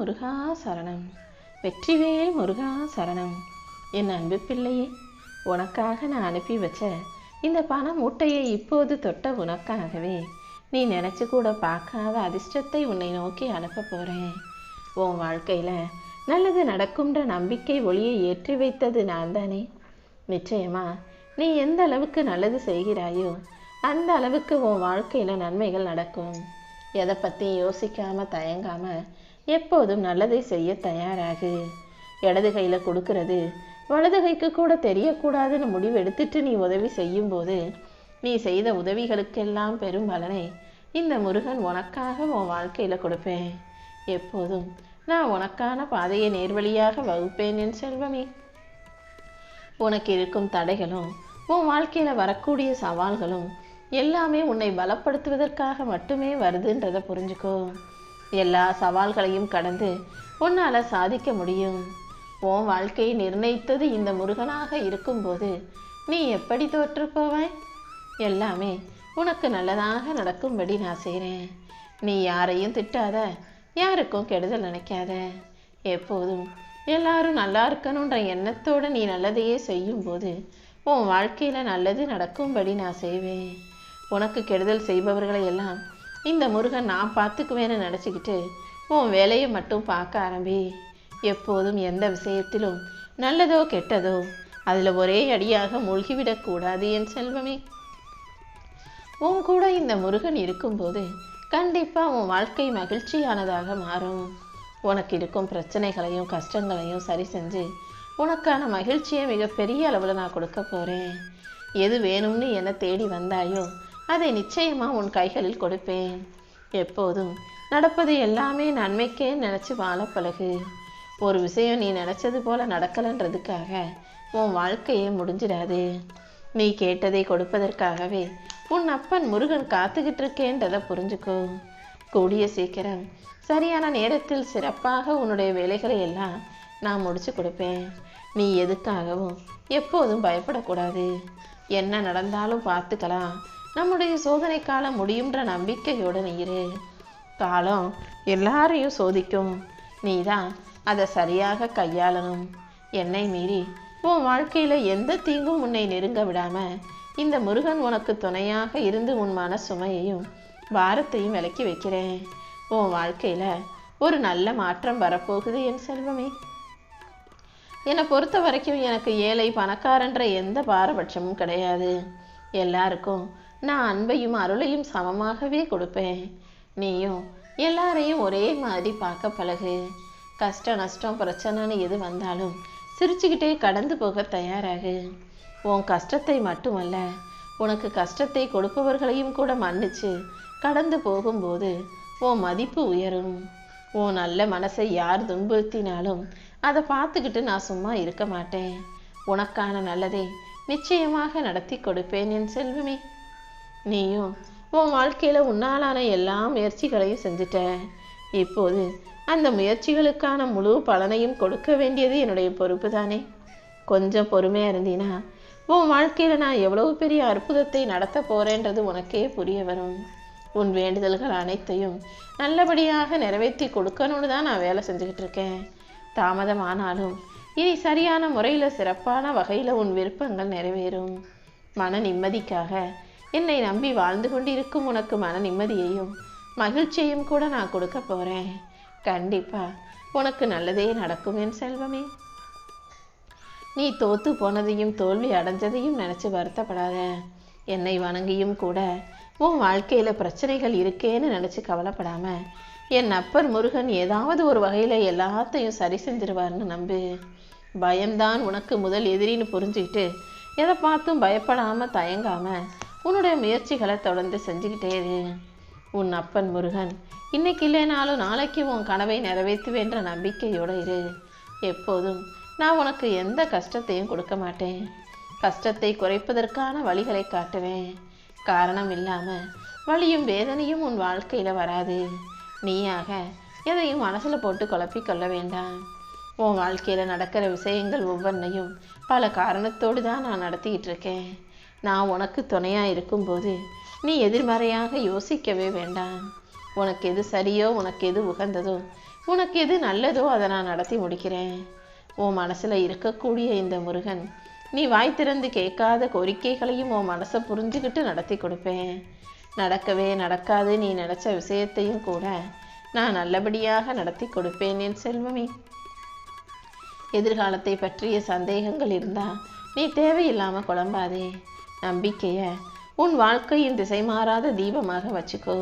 முருகா சரணம். வெற்றிவேல் முருகா சரணம். என் அன்பு பிள்ளையே, உனக்காக நான் அனுப்பி வச்ச இந்த பண மூட்டையை இப்போது தொட்ட உனக்காகவே நீ நினச்சி கூட பார்க்காத அதிர்ஷ்டத்தை உன்னை நோக்கி அனுப்ப போகிறேன். உன் வாழ்க்கையில் நல்லது நடக்கும்ன்ற நம்பிக்கை ஒளியை ஏற்றி வைத்தது நான் தானே. நிச்சயமா நீ எந்த அளவுக்கு நல்லது செய்கிறாயோ அந்த அளவுக்கு உன் வாழ்க்கையில் நன்மைகள் நடக்கும். எதை பற்றி யோசிக்காமல் தயங்காமல் எப்போதும் நல்லதை செய்ய தயாராகு. இடது கையில் கொடுக்கறது வலது கைக்கு கூட தெரியக்கூடாதுன்னு முடிவு எடுத்துட்டு நீ உதவி செய்யும்போது நீ செய்த உதவிகளுக்கெல்லாம் பெரும் பலனை இந்த முருகன் உனக்காக உன் வாழ்க்கையில் கொடுப்பேன். எப்போதும் நான் உனக்கான பாதையை நேர்வழியாக வகுப்பேன் என் செல்வமே. உனக்கு இருக்கும் தடைகளும் உன் வாழ்க்கையில் வரக்கூடிய சவால்களும் எல்லாமே உன்னை பலப்படுத்துவதற்காக மட்டுமே வருதுன்றதை புரிஞ்சுக்கோ. எல்லா சவால்களையும் கடந்து உன்னால் சாதிக்க முடியும். உன் வாழ்க்கையை நிர்ணயித்தது இந்த முருகனாக இருக்கும்போது நீ எப்படி தோற்று போவாய்? எல்லாமே உனக்கு நல்லதாக நடக்கும்படி நான் செய்கிறேன். நீ யாரையும் திட்டாத, யாருக்கும் கெடுதல் நினைக்காத. எப்போதும் எல்லாரும் நல்லா இருக்கணுன்ற எண்ணத்தோடு நீ நல்லதையே செய்யும்போது உன் வாழ்க்கையில் நல்லது நடக்கும்படி நான் செய்வேன். உனக்கு கெடுதல் செய்பவர்களை எல்லாம் இந்த முருகன் நான் பார்த்துக்குவேன்னு நினச்சிக்கிட்டு உன் வேலையை மட்டும் பார்க்க ஆரம்பி. எப்போதும் எந்த விஷயத்திலும் நல்லதோ கெட்டதோ அதில் ஒரே அடியாக மூழ்கிவிடக்கூடாது என் செல்வமே. உன் கூட இந்த முருகன் இருக்கும்போது கண்டிப்பாக உன் வாழ்க்கை மகிழ்ச்சியானதாக மாறும். உனக்கு இருக்கும் பிரச்சனைகளையும் கஷ்டங்களையும் சரி செஞ்சு உனக்கான மகிழ்ச்சியை மிகப்பெரிய அளவில் நான் கொடுக்க போகிறேன். எது வேணும்னு என்னை தேடி வந்தாயோ அதை நிச்சயமாக உன் கைகளில் கொடுப்பேன். எப்போதும் நடப்பது எல்லாமே நன்மைக்கே நினச்சி வாழ பழகு. ஒரு விஷயம் நீ நினச்சது போல் நடக்கலைன்றதுக்காக உன் வாழ்க்கையே முடிஞ்சிடாது. நீ கேட்டதை கொடுப்பதற்காகவே உன் அப்பன் முருகன் காத்துக்கிட்டு இருக்கேன்றதை புரிஞ்சுக்கோ. கூடிய சீக்கிரம் சரியான நேரத்தில் சிறப்பாக உன்னுடைய வேலைகளை எல்லாம் நான் முடிச்சு கொடுப்பேன். நீ எதுக்காகவும் எப்போதும் பயப்படக்கூடாது. என்ன நடந்தாலும் பார்த்துக்கலாம். நம்முடைய சோதனை காலம் முடியுன்ற நம்பிக்கையோடு நீரு. காலம் எல்லாரையும் சோதிக்கும். நீ தான் அதை சரியாக கையாளணும். என்னை மீறி உன் வாழ்க்கையில் எந்த தீங்கும் உன்னை நெருங்க விடாமல் இந்த முருகன் உனக்கு துணையாக இருந்து உன் மன சுமையையும் பாரத்தையும் விலக்கி வைக்கிறேன். உன் வாழ்க்கையில் ஒரு நல்ல மாற்றம் வரப்போகுது என் செல்வமே. என்னை பொறுத்த வரைக்கும் எனக்கு ஏழை பணக்காரன்ற எந்த பாரபட்சமும் கிடையாது. எல்லாருக்கும் நான் அன்பையும் அருளையும் சமமாகவே கொடுப்பேன். நீயும் எல்லாரையும் ஒரே மாதிரி பார்க்க பழகு. கஷ்ட நஷ்டம் பிரச்சனைன்னு எது வந்தாலும் சிரிச்சுக்கிட்டே கடந்து போக தயாராகு. உன் கஷ்டத்தை மட்டுமல்ல, உனக்கு கஷ்டத்தை கொடுப்பவர்களையும் கூட மன்னிச்சு கடந்து போகும்போது உன் மதிப்பு உயரும். உன் நல்ல மனசை யார் துன்புறுத்தினாலும் அதை பார்த்துக்கிட்டு நான் சும்மா இருக்க மாட்டேன். உனக்கான நல்லதை நிச்சயமாக நடத்தி கொடுப்பேன் என் செல்வமே. நீயும் உன் வாழ்க்கையில் உன்னாலான எல்லா முயற்சிகளையும் செஞ்சுட்ட. இப்போது அந்த முயற்சிகளுக்கான முழு பலனையும் கொடுக்க வேண்டியது என்னுடைய பொறுப்பு தானே. கொஞ்சம் பொறுமையாக இருந்தீனா உன் வாழ்க்கையில் நான் எவ்வளவு பெரிய அற்புதத்தை நடத்த போகிறேன்றது உனக்கே புரிய வரும். உன் வேண்டுதல்கள் அனைத்தையும் நல்லபடியாக நிறைவேற்றி கொடுக்கணும்னு தான் நான் வேலை செஞ்சுக்கிட்டு இருக்கேன். தாமதமானாலும் இனி சரியான முறையில் சிறப்பான வகையில் உன் விருப்பங்கள் நிறைவேறும். மன நிம்மதிக்காக என்னை நம்பி வாழ்ந்து கொண்டிருக்கும் உனக்கு மன நிம்மதியையும் மகிழ்ச்சியையும் கூட நான் கொடுக்க போகிறேன். கண்டிப்பாக உனக்கு நல்லதே நடக்கும் என் செல்வமே. நீ தோத்து போனதையும் தோல்வி அடைஞ்சதையும் நினச்சி வருத்தப்படாத. என்னை வணங்கியும் கூட உன் வாழ்க்கையில் பிரச்சனைகள் இருக்கேன்னு நினச்சி கவலைப்படாமல் என் அப்பர் முருகன் ஏதாவது ஒரு வகையில் எல்லாத்தையும் சரி செஞ்சிருவார்னு நம்பு. பயம்தான் உனக்கு முதல் எதிரின்னு புரிஞ்சுக்கிட்டு எதை பார்த்தும் பயப்படாமல் தயங்காமல் உன்னுடைய முயற்சிகளை தொடர்ந்து செஞ்சுக்கிட்டே இரு. உன் அப்பன் முருகன் இன்னைக்கு இல்லைனாலும் நாளைக்கு உன் கனவை நிறைவேற்றுவேன்ற நம்பிக்கையோடு இரு. எப்போதும் நான் உனக்கு எந்த கஷ்டத்தையும் கொடுக்க மாட்டேன். கஷ்டத்தை குறைப்பதற்கான வழிகளை காட்டுவேன். காரணம் இல்லாமல் வலியும் வேதனையும் உன் வாழ்க்கையில் வராது. நீயாக எதையும் மனசில் போட்டு குழப்பிக்கொள்ள வேண்டாம். உன் வாழ்க்கையில் நடக்கிற விஷயங்கள் ஒவ்வொன்றையும் பல காரணத்தோடு தான் நான் நடத்திக்கிட்டு இருக்கேன். நான் உனக்கு துணையாக இருக்கும்போது நீ எதிர்மறையாக யோசிக்கவே வேண்டாம். உனக்கு எது சரியோ, உனக்கு எது உகந்ததோ, உனக்கு எது நல்லதோ அதை நான் நடத்தி முடிக்கிறேன். உன் மனசில் இருக்கக்கூடிய இந்த முருகன் நீ வாய் திறந்து கேட்காத கோரிக்கைகளையும் உன் மனசை புரிஞ்சுக்கிட்டு நடத்தி கொடுப்பேன். நடக்கவே நடக்காது நீ நினச்ச விஷயத்தையும் கூட நான் நல்லபடியாக நடத்தி கொடுப்பேன் என் செல்வமே. எதிர்காலத்தை பற்றிய சந்தேகங்கள் இருந்தால் நீ தேவையில்லாமல் குழம்பாதே. நம்பிக்கையை உன் வாழ்க்கையின் திசை மாறாத தீபமாக வச்சுக்கோ.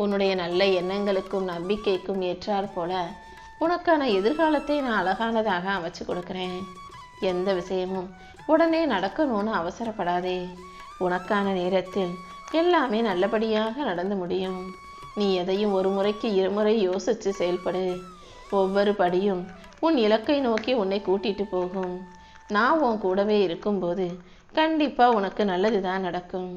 உன்னுடைய நல்ல எண்ணங்களுக்கும் நம்பிக்கைக்கும் ஏற்றாற் போல உனக்கான எதிர்காலத்தை நான் அழகானதாக அமைச்சு கொடுக்குறேன். எந்த விஷயமும் உடனே நடக்கணும்னு அவசரப்படாதே. உனக்கான நேரத்தில் எல்லாமே நல்லபடியாக நடந்து முடியும். நீ எதையும் ஒரு முறைக்கு இருமுறை யோசித்து செயல்படு. ஒவ்வொரு படியும் உன் இலக்கை நோக்கி உன்னை கூட்டிட்டு போகும். நான் உன் கூடவே இருக்கும்போது கண்டிப்பாக உனக்கு நல்லது தான் நடக்கும்.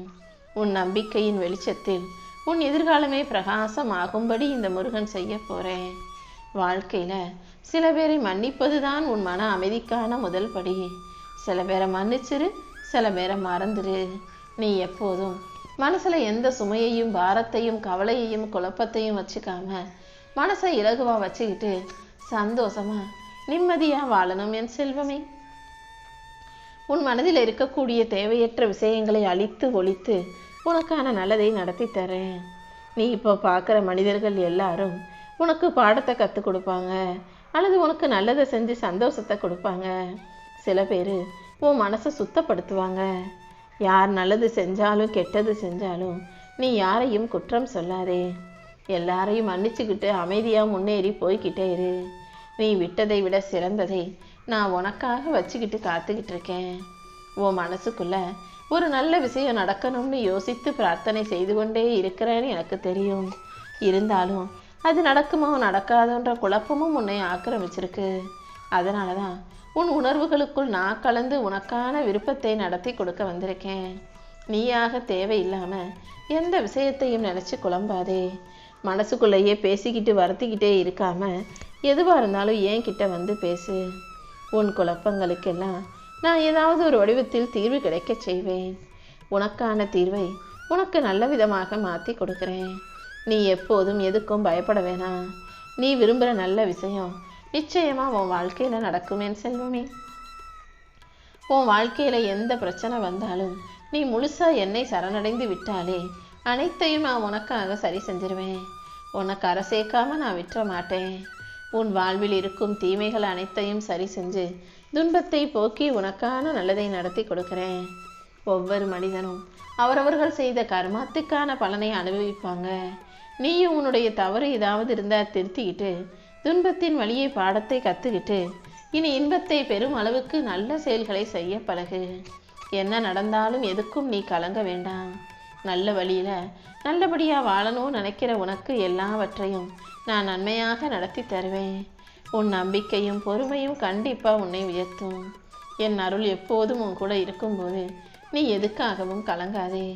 உன் நம்பிக்கையின் வெளிச்சத்தில் உன் எதிர்காலமே பிரகாசம் ஆகும்படி இந்த முருகன் செய்ய போகிறேன். வாழ்க்கையில் சில பேரை மன்னிப்பது தான் உன் மன அமைதிக்கான முதல் படி. சில பேரை மன்னிச்சிரு, சில பேரை மறந்துரு. நீ எப்போதும் மனசில் எந்த சுமையையும் பாரத்தையும் கவலையையும் குழப்பத்தையும் வச்சுக்காம மனசை இலகுவாக வச்சுக்கிட்டு சந்தோஷமா நிம்மதியாக வாழணும் என் செல்வமே. உன் மனதில் இருக்கக்கூடிய தேவையற்ற விஷயங்களை அழித்து ஒழித்து உனக்கான நல்லதை நடத்தி தரேன். நீ இப்போ பார்க்குற மனிதர்கள் எல்லாரும் உனக்கு பாடத்தை கற்றுக் கொடுப்பாங்க அல்லது உனக்கு நல்லதை செஞ்சு சந்தோஷத்தை கொடுப்பாங்க. சில பேர் உன் மனசை சுத்தப்படுத்துவாங்க. யார் நல்லது செஞ்சாலும் கெட்டது செஞ்சாலும் நீ யாரையும் குற்றம் சொல்லாதே. எல்லாரையும் மன்னிச்சுக்கிட்டு அமைதியாக முன்னேறி போய்கிட்டே இரு. நீ விட்டதை விட சிறந்ததை நான் உனக்காக வச்சுக்கிட்டு காத்துக்கிட்டு இருக்கேன். உன் மனசுக்குள்ள ஒரு நல்ல விஷயம் நடக்கணும்னு யோசித்து பிரார்த்தனை செய்து கொண்டே இருக்கிறேன்னு எனக்கு தெரியும். இருந்தாலும் அது நடக்குமோ நடக்காதோன்ற குழப்பமும் உன்னை ஆக்கிரமிச்சிருக்கு. அதனால தான் உன் உணர்வுகளுக்குள் நான் கலந்து உனக்கான விருப்பத்தை நடத்தி கொடுக்க வந்திருக்கேன். நீயாக தேவையில்லாமல் எந்த விஷயத்தையும் நினச்சி குழம்பாதே. மனசுக்குள்ளேயே பேசிக்கிட்டு வருத்திக்கிட்டே இருக்காம எதுவாக இருந்தாலும் ஏன் கிட்ட வந்து பேசு. உன் குழப்பங்களுக்கெல்லாம் நான் ஏதாவது ஒரு வடிவத்தில் தீர்வு கிடைக்க செய்வேன். உனக்கான தீர்வை உனக்கு நல்ல விதமாக மாற்றி கொடுக்குறேன். நீ எப்போதும் எதுக்கும் பயப்பட வேணாம். நீ விரும்புகிற நல்ல விஷயம் நிச்சயமாக உன் வாழ்க்கையில் நடக்கும் என் செல்வமே. உன் வாழ்க்கையில் எந்த பிரச்சனை வந்தாலும் நீ முழுசாக என்னை சரணடைந்து விட்டாலே அனைத்தையும் நான் உனக்காக சரி செஞ்சிருவேன். உனக்கு அரை சேர்க்காம நான் விட்டுற மாட்டேன். உன் வாழ்வில் இருக்கும் தீமைகள் அனைத்தையும் சரி செஞ்சு துன்பத்தை போக்கி உனக்கான நல்லதை நடத்தி கொடுக்குறேன். ஒவ்வொரு மனிதனும் அவரவர்கள் செய்த கர்மத்துக்கான பலனை அனுபவிப்பாங்க. நீயும் உன்னுடைய தவறு ஏதாவது இருந்தால் திருத்திக்கிட்டு துன்பத்தின் வழியை பாடத்தை கற்றுக்கிட்டு இனி இன்பத்தை பெரும் அளவுக்கு நல்ல செயல்களை செய்ய பழகு. என்ன நடந்தாலும் எதுக்கும் நீ கலங்க வேண்டாம். நல்ல வழியில் நல்லபடியாக வாழணும்னு நினைக்கிற உனக்கு எல்லாவற்றையும் நான் நன்மையாக நடத்தி தருவேன். உன் நம்பிக்கையும் பொறுமையும் கண்டிப்பாக உன்னை உயர்த்தும். என் அருள் எப்போதும் உன் கூட இருக்கும்போது நீ எதுக்காகவும் கலங்காதே.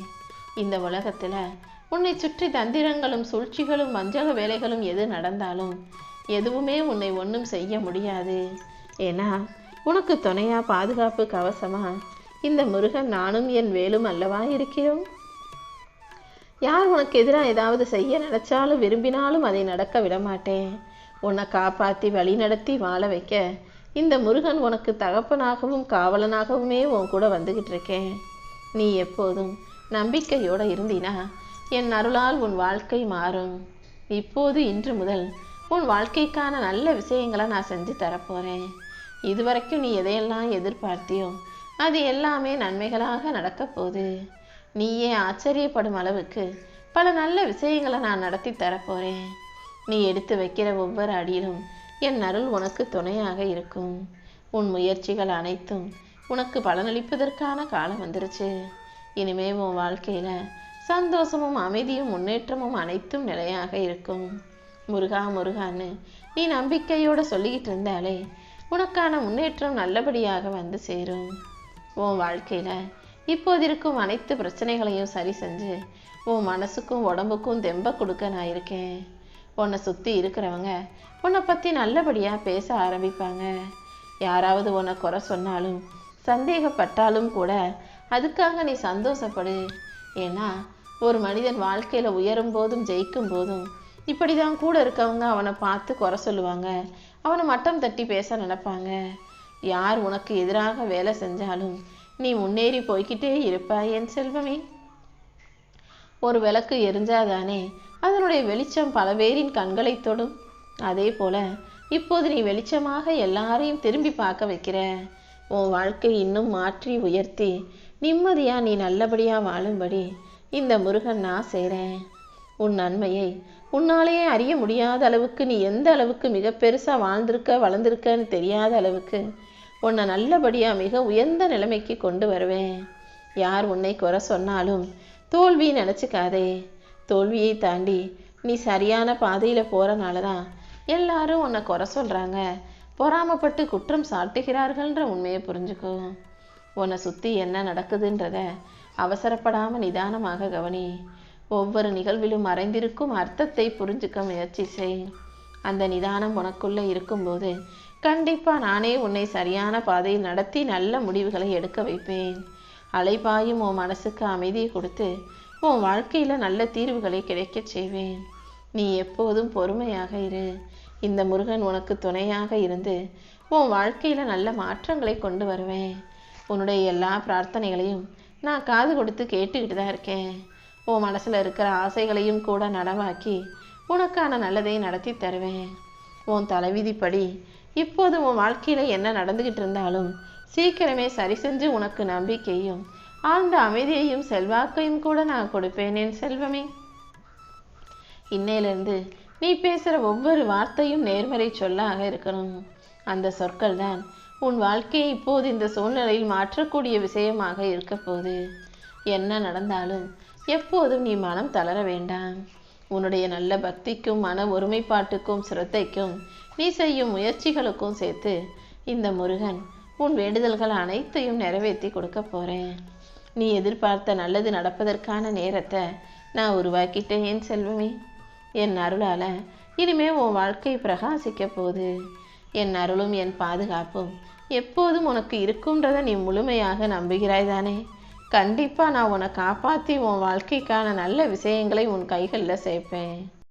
இந்த உலகத்தில் உன்னை சுற்றி தந்திரங்களும் சூழ்ச்சிகளும் வஞ்சக வேலைகளும் எது நடந்தாலும் எதுவுமே உன்னை ஒன்றும் செய்ய முடியாது. ஏன்னா உனக்கு துணையா பாதுகாப்பு கவசமா இந்த முருகன் நானும் என் வேலும் அல்லவா இருக்கிறோம். யார் உனக்கு எதிராக ஏதாவது செய்ய நினைச்சாலும் விரும்பினாலும் அதை நடக்க விடமாட்டேன். உன்னை காப்பாற்றி வழி நடத்தி வாழ வைக்க இந்த முருகன் உனக்கு தகப்பனாகவும் காவலனாகவுமே உன் கூட வந்துக்கிட்டு இருக்கேன். நீ எப்போதும் நம்பிக்கையோடு இருந்தினா என் அருளால் உன் வாழ்க்கை மாறும். இப்போது இன்று முதல் உன் வாழ்க்கைக்கான நல்ல விஷயங்களை நான் செஞ்சு தரப்போகிறேன். இதுவரைக்கும் நீ எதையெல்லாம் எதிர்பார்த்தியோ அது எல்லாமே நன்மைகளாக நடக்க போகுது. நீயே ஆச்சரியப்படும் அளவுக்கு பல நல்ல விஷயங்களை நான் நடத்தி தரப்போகிறேன். நீ எடுத்து வைக்கிற ஒவ்வொரு அடியிலும் என் அருள் உனக்கு துணையாக இருக்கும். உன் முயற்சிகள் அனைத்தும் உனக்கு பலனளிப்பதற்கான காலம் வந்துருச்சு. இனிமே உன் வாழ்க்கையில் சந்தோஷமும் அமைதியும் முன்னேற்றமும் அனைத்தும் நிலையாக இருக்கும். முருகா முருகான்னு நீ நம்பிக்கையோடு சொல்லிக்கிட்டு இருந்தாலே உனக்கான முன்னேற்றம் நல்லபடியாக வந்து சேரும். உன் வாழ்க்கையில் இப்போது இருக்கும் அனைத்து பிரச்சனைகளையும் சரி செஞ்சு உன் மனசுக்கும் உடம்புக்கும் தெம்ப கொடுக்க நான் இருக்கேன். உன்னை சுற்றி இருக்கிறவங்க உன்னை பற்றி நல்லபடியாக பேச ஆரம்பிப்பாங்க. யாராவது உன்னை குறை சொன்னாலும் சந்தேகப்பட்டாலும் கூட அதுக்காக நீ சந்தோஷப்படு. ஏன்னா ஒரு மனிதன் வாழ்க்கையில் உயரும் போதும் ஜெயிக்கும் போதும் இப்படி தான் கூட இருக்கவங்க அவனை பார்த்து குறை சொல்லுவாங்க, அவனை மட்டம் தட்டி பேச நினைப்பாங்க. யார் உனக்கு எதிராக வேலை செஞ்சாலும் நீ முன்னேறி போய்கிட்டே இருப்பாய் என் செல்வமே. ஒரு விளக்கு எரிஞ்சாதானே அதனுடைய வெளிச்சம் பல பேரின் கண்களை தொடும். அதே போல இப்போது நீ வெளிச்சமாக எல்லாரையும் திரும்பி பார்க்க வைக்கிற. உன் வாழ்க்கை இன்னும் மாற்றி உயர்த்தி நிம்மதியா நீ நல்லபடியா வாழும்படி இந்த முருகன் நான் செய்கிறேன். உன் நன்மையை உன்னாலேயே அறிய முடியாத அளவுக்கு, நீ எந்த அளவுக்கு மிக பெருசா வாழ்ந்திருக்க வளர்ந்திருக்கன்னு தெரியாத அளவுக்கு உன்னை நல்லபடியா மிக உயர்ந்த நிலைமைக்கு கொண்டு வருவேன். யார் உன்னை குறை சொன்னாலும் தோல்வி நினச்சிக்காதே. தோல்வியை தாண்டி நீ சரியான பாதையில போறனால தான் எல்லாரும் உன்னை குறை சொல்றாங்க, பொறாமப்பட்டு குற்றம் சாட்டுகிறார்கள்ன்ற உண்மையை புரிஞ்சுக்கோ. உன்னை சுத்தி என்ன நடக்குதுன்றத அவசரப்படாம நிதானமாக கவனி. ஒவ்வொரு நிகழ்விலும் மறைந்திருக்கும் அர்த்தத்தை புரிஞ்சுக்க முயற்சி செய். அந்த நிதானம் உனக்குள்ள இருக்கும்போது கண்டிப்பா நானே உன்னை சரியான பாதையில் நடத்தி நல்ல முடிவுகளை எடுக்க வைப்பேன். அலைபாயும் உன் மனசுக்கு அமைதியை கொடுத்து உன் வாழ்க்கையில நல்ல தீர்வுகளை கிடைக்க செய்வேன். நீ எப்போதும் பொறுமையாக இரு. இந்த முருகன் உனக்கு துணையாக இருந்து உன் வாழ்க்கையில நல்ல மாற்றங்களை கொண்டு வருவேன். உன்னுடைய எல்லா பிரார்த்தனைகளையும் நான் காது கொடுத்து கேட்டுக்கிட்டு தான் இருக்கேன். உன் மனசுல இருக்கிற ஆசைகளையும் கூட நனவாக்கி உனக்கான நல்லதை நடத்தி தருவேன். உன் தலைவிதிப்படி இப்போது உன் வாழ்க்கையில என்ன நடந்துகிட்டு இருந்தாலும் சீக்கிரமே சரி செஞ்சு உனக்கு நம்பிக்கையும் ஆழ்ந்த அமைதியையும் செல்வாக்கையும் கூட நான் கொடுப்பேன் என் செல்வமே. இன்னையிலிருந்து நீ பேசுற ஒவ்வொரு வார்த்தையும் நேர்மறை சொல்லாக இருக்கணும். அந்த சொற்கள் தான் உன் வாழ்க்கையை இப்போது இந்த சூழ்நிலையில் மாற்றக்கூடிய விஷயமாக இருக்க போகுது. என்ன நடந்தாலும் எப்போதும் நீ மனம் தளர வேண்டாம். உன்னுடைய நல்ல பக்திக்கும் மன ஒருமைப்பாட்டுக்கும் சிரத்தைக்கும் நீ செய்யும் முயற்சிகளுக்கும் சேர்த்து இந்த முருகன் உன் வேண்டுதல்கள் அனைத்தையும் நிறைவேற்றி கொடுக்க போறேன். நீ எதிர்பார்த்த நல்லது நடப்பதற்கான நேரத்தை நான் உருவாக்கிட்டேன் என் செல்வமே. என் அருளால இனிமே உன் வாழ்க்கை பிரகாசிக்க போகுது. என் அருளும் என் பாதுகாப்பும் எப்போதும் உனக்கு இருக்கும்ன்றத நீ முழுமையாக நம்புகிறாய் தானே? கண்டிப்பா நான் உன்னை காப்பாற்றி உன் வாழ்க்கைக்கான நல்ல விஷயங்களை உன் கைகளில் சேர்ப்பேன்.